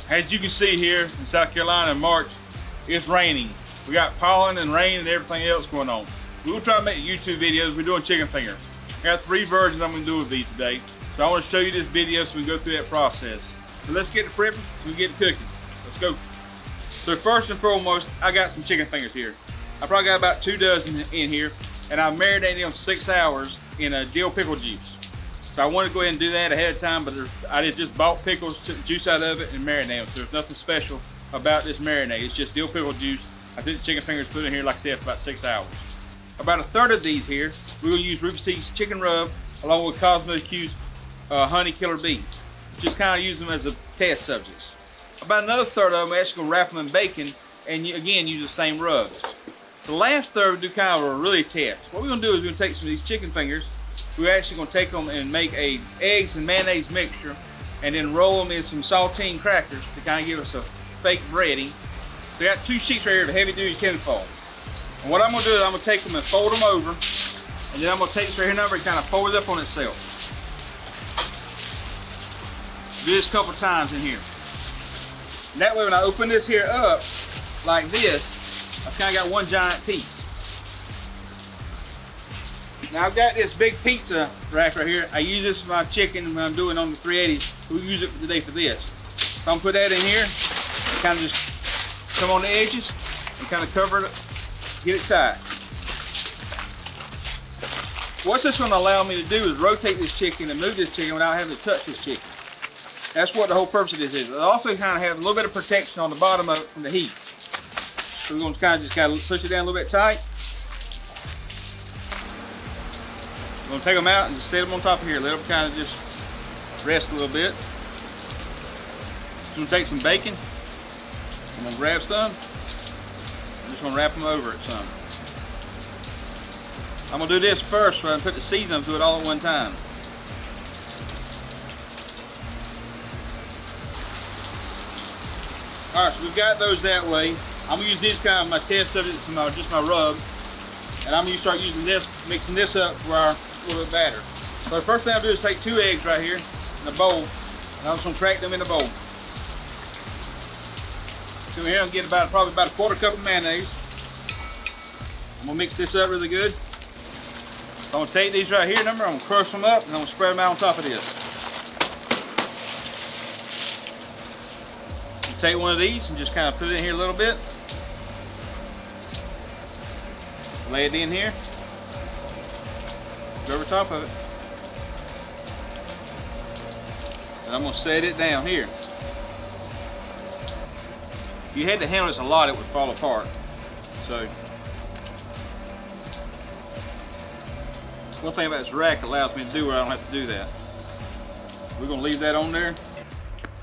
As you can see here in South Carolina in March, it's raining. We got pollen and rain and everything else going on. We will try to make YouTube videos. We're doing chicken fingers. I got 3 versions I'm gonna do with these today. So I want to show you this video so we can go through that process. So let's get to prepping so we can get to cooking. Let's go. So first and foremost, I got some chicken fingers here. I probably got about 2 dozen in here, and I marinated them 6 hours in a dill pickle juice. So I wanted to go ahead and do that ahead of time, but I just bought pickles, took the juice out of it, and marinated them. So there's nothing special about this marinade. It's just dill pickle juice. I did the chicken fingers, put in here, like I said, for about 6 hours. About 1/3 of these here, we're gonna use Rufus Teague's chicken rub, along with Kosmos Q's honey killer bee. Just kind of use them as a test subjects. About another 1/3 of them, we're actually gonna wrap them in bacon, and again, use the same rubs. The last 1/3, we do kind of a really test. What we're gonna do is we're gonna take some of these chicken fingers, we're actually gonna take them and make a eggs and mayonnaise mixture, and then roll them in some saltine crackers to kind of give us a fake breading. So we got 2 sheets right here, the heavy duty tinfoil. And what I'm gonna do is I'm gonna take them and fold them over, and then I'm gonna take this right here and kind of fold it up on itself. Do this a couple times in here. And that way when I open this here up, like this, I've kind of got one giant piece. Now I've got this big pizza rack right here. I use this for my chicken when I'm doing on the 380. We'll use it today for this. So I'm gonna put that in here, kind of just come on the edges and kind of cover it, get it tight. What's this gonna allow me to do is rotate this chicken and move this chicken without having to touch this chicken. That's what the whole purpose of this is. It also kind of has a little bit of protection on the bottom of it from the heat. So we're gonna kind of push it down a little bit tight. We're gonna take them out and just set them on top of here. Let them kind of just rest a little bit. I'm gonna take some bacon. I'm gonna grab some. I'm just gonna wrap them over it some. I'm gonna do this first so I can put the seasoning to it all at one time. All right, so we've got those that way. I'm gonna use these kind of my test subjects for just my rub. And I'm gonna start using this, mixing this up for our little bit batter. So the first thing I'll do is take 2 eggs right here in a bowl, and I'm just gonna crack them in the bowl. So here I'm getting probably about a 1/4 cup of mayonnaise. I'm gonna mix this up really good. So I'm gonna take these right here, I'm gonna crush them up, and I'm gonna spread them out on top of this. Take one of these and just kind of put it in here a little bit. Lay it in here. Go over top of it. And I'm gonna set it down here. If you had to handle this a lot, it would fall apart. So, one thing about this rack allows me to do where I don't have to do that. We're gonna leave that on there.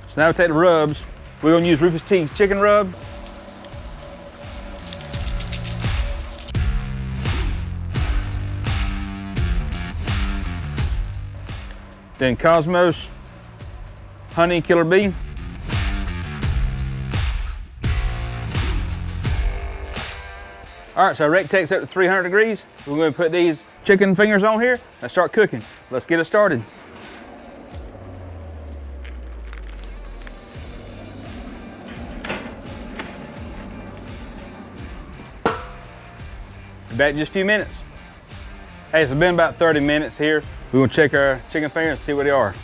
So now we take the rubs. We're gonna use Rufus Teague's chicken rub. Then Kosmos honey killer bee. All right, so our rec takes up to 300 degrees. We're gonna put these chicken fingers on here and start cooking. Let's get it started. Back in just a few minutes. Hey, it's been about 30 minutes here. We're gonna check our chicken fingers and see what they are.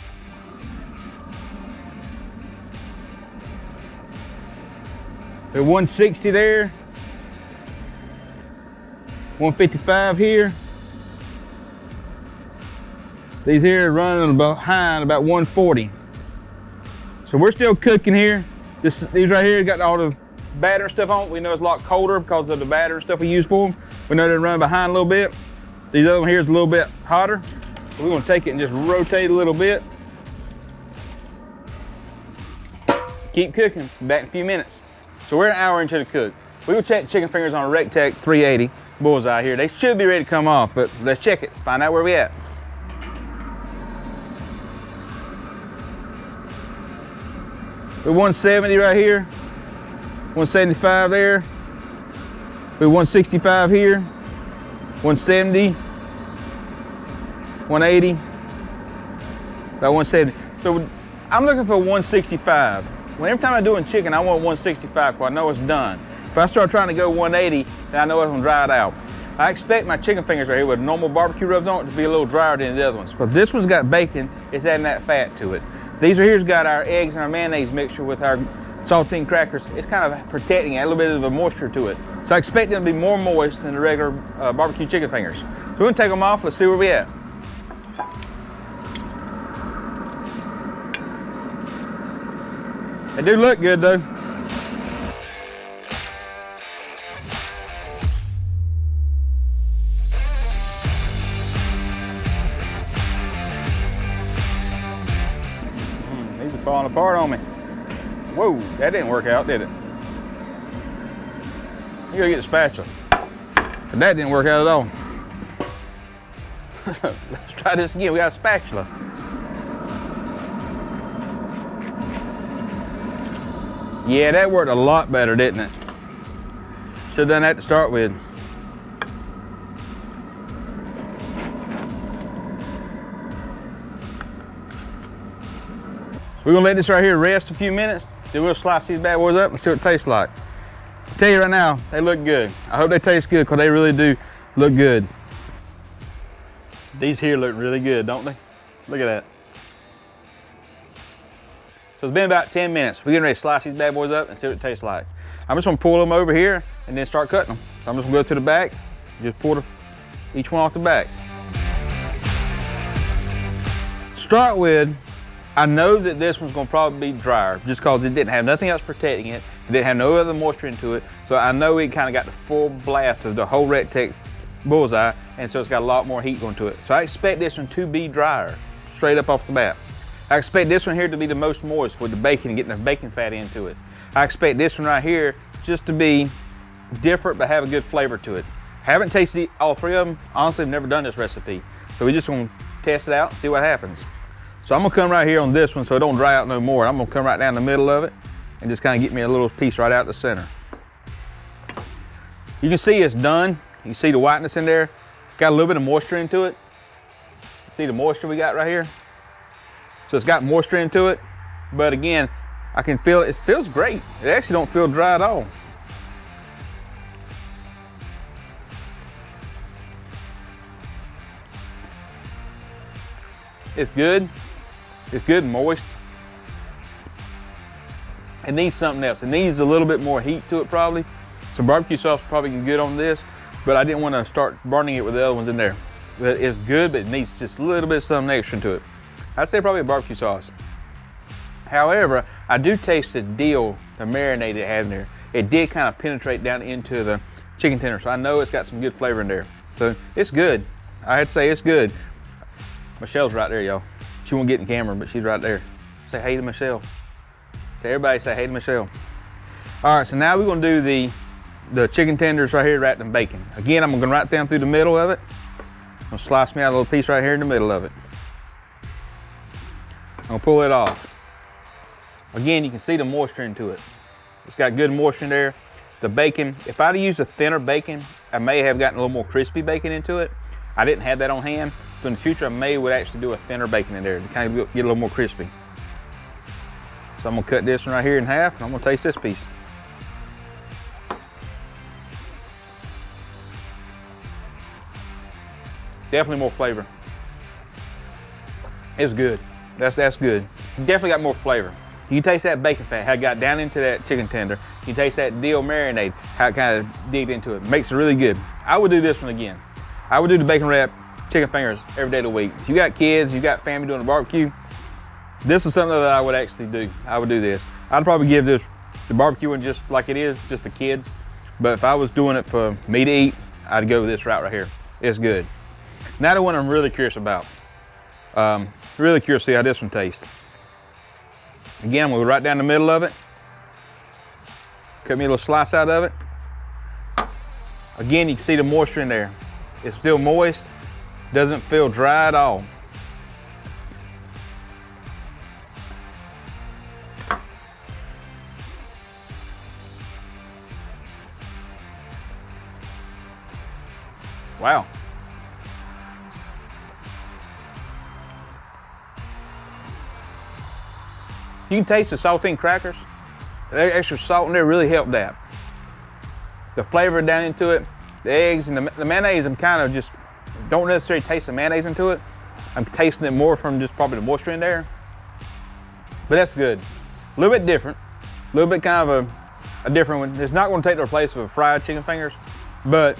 They're 160 there. 155 here. These here are running about high at about 140. So we're still cooking here. These right here got all the batter and stuff on it. We know it's a lot colder because of the batter and stuff we use for them. We know they're running behind a little bit. These other one here is a little bit hotter. We're gonna take it and just rotate a little bit. Keep cooking, back in a few minutes. So we're an hour into the cook. We will check chicken fingers on a Rectech 380 bullseye here. They should be ready to come off, but let's check it, find out where we at. We're 170 right here, 175 there. We're 165 here, 170, 180, about 170. So I'm looking for 165. every time I'm doing chicken, I want 165, because I know it's done. If I start trying to go 180, then I know it's gonna dry it out. I expect my chicken fingers right here with normal barbecue rubs on it to be a little drier than the other ones. But this one's got bacon, it's adding that fat to it. These right here's got our eggs and our mayonnaise mixture with our saltine crackers. It's kind of protecting it, a little bit of a moisture to it. So I expect them to be more moist than the regular barbecue chicken fingers. So we're gonna take them off, let's see where we at. They do look good though. These are falling apart on me. Whoa, that didn't work out, did it? You gotta get the spatula. But that didn't work out at all. Let's try this again, we got a spatula. Yeah, that worked a lot better, didn't it? Should have done that to start with. We're gonna let this right here rest a few minutes, then we'll slice these bad boys up and see what it tastes like. I'll tell you right now, they look good. I hope they taste good, because they really do look good. These here look really good, don't they? Look at that. So it's been about 10 minutes. We're getting ready to slice these bad boys up and see what it tastes like. I'm just gonna pull them over here and then start cutting them. So I'm just gonna go to the back, just pull each one off the back. Start with, I know that this one's gonna probably be drier just because it didn't have nothing else protecting it. It didn't have no other moisture into it. So I know it kind of got the full blast of the whole Recteq bullseye, and so it's got a lot more heat going to it. So I expect this one to be drier, straight up off the bat. I expect this one here to be the most moist with the bacon and getting the bacon fat into it. I expect this one right here just to be different but have a good flavor to it. Haven't tasted all three of them. Honestly, I've never done this recipe. So we just gonna test it out and see what happens. So I'm gonna come right here on this one so it don't dry out no more. I'm gonna come right down the middle of it and just kind of get me a little piece right out the center. You can see it's done. You can see the whiteness in there. Got a little bit of moisture into it. See the moisture we got right here? So it's got moisture into it, but again, I can feel it. It feels great. It actually don't feel dry at all. It's good. It's good and moist. It needs something else. It needs a little bit more heat to it probably. Some barbecue sauce probably can good on this, but I didn't want to start burning it with the other ones in there. It's good, but it needs just a little bit of something extra to it. I'd say probably a barbecue sauce. However, I do taste the dill, the marinade it had in there. It did kind of penetrate down into the chicken tender, so I know it's got some good flavor in there. So it's good. I had to say it's good. Michelle's right there, y'all. She won't get in camera, but she's right there. Say hey to Michelle. Say everybody say hey to Michelle. All right, so now we're gonna do the chicken tenders right here wrapped in bacon. Again, I'm gonna go right down through the middle of it. I'm gonna slice me out a little piece right here in the middle of it. I'm gonna pull it off. Again, you can see the moisture into it. It's got good moisture in there. The bacon, if I'd used a thinner bacon, I may have gotten a little more crispy bacon into it. I didn't have that on hand, so in the future I would actually do a thinner bacon in there to kind of get a little more crispy. So I'm gonna cut this one right here in half, and I'm gonna taste this piece. Definitely more flavor. It's good. That's good. Definitely got more flavor. You can taste that bacon fat, how it got down into that chicken tender. You can taste that dill marinade, how it kind of digged into it. Makes it really good. I would do this one again. I would do the bacon wrap chicken fingers every day of the week. If you got kids, you got family doing a barbecue, this is something that I would actually do. I would do this. I'd probably give this the barbecue one just like it is, just for kids. But if I was doing it for me to eat, I'd go this route right here. It's good. Now the one I'm really curious about. Really curious to see how this one tastes. Again, we'll go right down the middle of it. Cut me a little slice out of it. Again, you can see the moisture in there. It's still moist, doesn't feel dry at all. Wow. You can taste the saltine crackers. The extra salt in there really helped that. The flavor down into it, the eggs and the mayonnaise, I'm kind of just, don't necessarily taste the mayonnaise into it. I'm tasting it more from just probably the moisture in there. But that's good. A little bit different. A little bit kind of a different one. It's not going to take the place of fried chicken fingers, but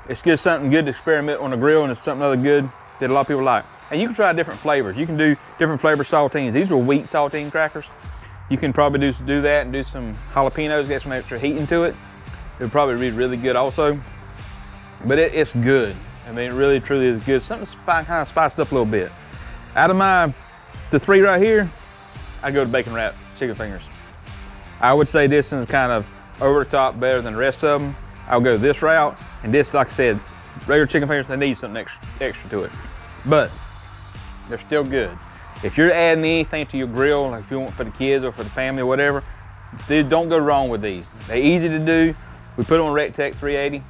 it's just something good to experiment on the grill, and it's something other good that a lot of people like. And you can try different flavors. You can do different flavor saltines. These are wheat saltine crackers. You can probably do that and do some jalapenos, get some extra heat into it. It would probably be really good also. But it's good. I mean, it really truly is good. Something kind of spiced up a little bit. Out of the three right here, I go to bacon wrap chicken fingers. I would say this is kind of over the top better than the rest of them. I'll go this route, and this, like I said, regular chicken fingers, they need something extra to it. But they're still good. If you're adding anything to your grill, like if you want for the kids or for the family or whatever, dude, don't go wrong with these. They're easy to do. We put them on Rectech 380.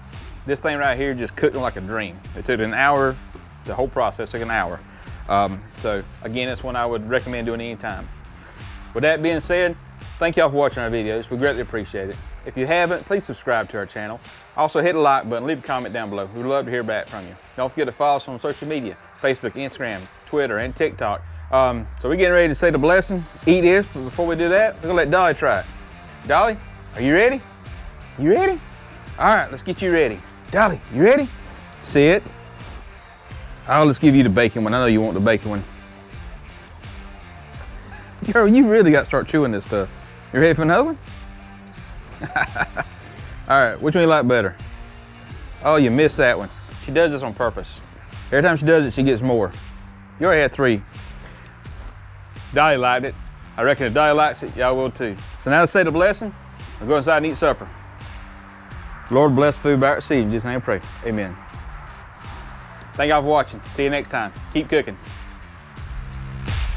This thing right here just cooked them like a dream. It took an hour. The whole process took an hour. So again, that's one I would recommend doing anytime. With that being said, thank y'all for watching our videos. We greatly appreciate it. If you haven't, please subscribe to our channel. Also hit the like button, leave a comment down below. We'd love to hear back from you. Don't forget to follow us on social media, Facebook, Instagram, Twitter, and TikTok. So we're getting ready to say the blessing, eat this, but before we do that, we're gonna let Dolly try it. Dolly, are you ready? You ready? All right, let's get you ready. Dolly, you ready? Sit. Oh, let's give you the bacon one. I know you want the bacon one. Girl, you really got to start chewing this stuff. You ready for another one? All right, which one you like better? Oh, you missed that one. She does this on purpose. Every time she does it, she gets more. You already had 3. Dolly liked it. I reckon if Dolly likes it, y'all will too. So now let's say the blessing. We'll go inside and eat supper. Lord bless food by our seed. In Jesus' name I pray. Amen. Thank y'all for watching. See you next time. Keep cooking.